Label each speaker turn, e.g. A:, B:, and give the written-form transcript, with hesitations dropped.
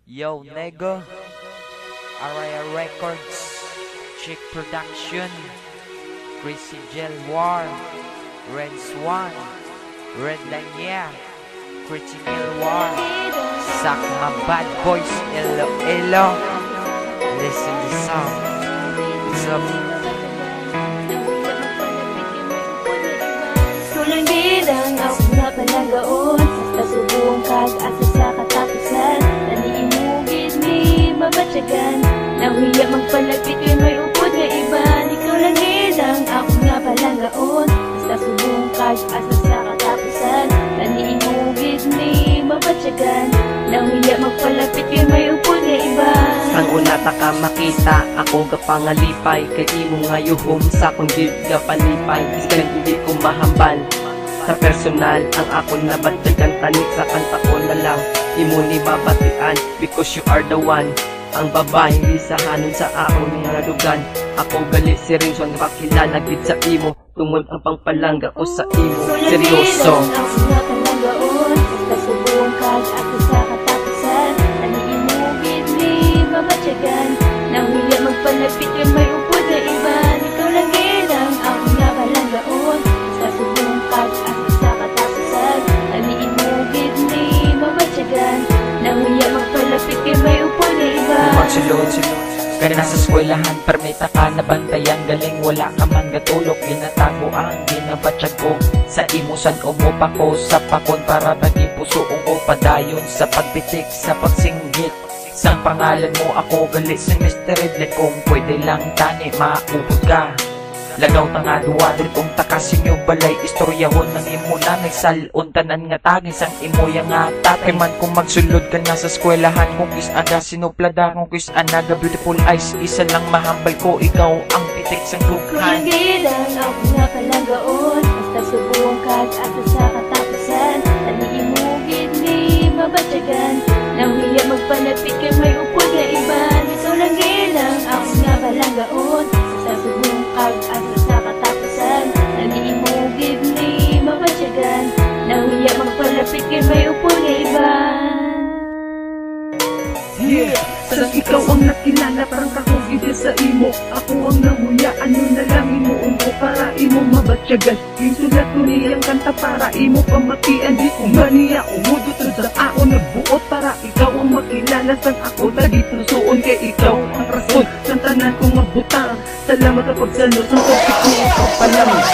A: Yo, Nego, Araya Records, Chick Production, Chrissy Gel War, Red Swan, Red Lanya, Critical War, Sakma Bad Boys, Elo. Listen to the song. What's up?
B: Tulang bilang ako nga palagaon sa subong kag-asa sa katapusan. Naniimugid ni mabatyagan nahuya magpalapit kay may upod nga iba. Ikaw lang bilang ako nga palagaon sa subong kag-asa sa katapusan. Naniimugid ni mabatyagan nahuya magpalapit kay may upod nga iba.
C: Ang unata ka makita, ako kapangalipay kay imo nga yuhom sa kong gid ka panipay. Iskan hindi ko mahambal sa personal, ang ako nabatyagan tanik sa kanta ko na lang. Imo ni babatian because you are the one. Ang babae hindi sa hanon sa akong nga dugan. Ako gali si Rinson pakilala gid sa imo. Tungod ang pangpalangga ko sa imo. Seryoso.
B: Ako nga palagaon sa subong kag-asa sa katapusan. Naniimugid ni mabatyagan nahuya magpalapit kay may upod nga iba. Ikaw lang gilang ako nga palagaon sa subong kag-asa sa katapusan. Naniimugid ni mabatyagan nahuya magpalapit kay may upod nga iba.
A: Magsulod, kaya nasa eskwelahan, permita ka na bantayan. Galing wala ka man gatulok, ginatago ang ginabatsyag ko. Sa imusan umupa ko sa pakon para naging pusoong ko padayon. Sa pagbitik, sa pagsinggit sang pangalan mo ako gali si Mr. Ridley. Kung pwede lang tani, maupod ka. Lagaw ta nga duwa kung takasin yung balay. Istoryahon ng imo na nagsalon tanan nga tagis ang imo yang nga tatay man. Kung magsulod ka na sa eskwelahan, kung kis aga sinuplada, kung kis anaga beautiful eyes. Isa lang mahambal ko, ikaw ang pitik sang dughan.
B: Kulang bilang ako nga palagaon basta subong kag-asa sa katapusan. Naniimugid ni mabatyagan nahuya magpalapit kay may upod nga iba. Ikaw lang gilang ako nga palagaon sa subong kag-asa sa katapusan. Naniimugid ni mabatyagan nahuya magpalapit kay may upod nga iba.
D: Yeah, sarang ikaw ang nakilala, parang kakugid sa imo. Ako ang nahuya, ano na lang imuon ko para imo mabatyagan. Yung sulat ko niyang kanta para imo pamatian. Di ko maniya umudot sa ako nagbuot para ikaw ang makilala sang ako. Lagi pusoon kay ikaw ang rason ng tanan kong mabutang. Salamat sa pagsalo sa topik ko ang palamig.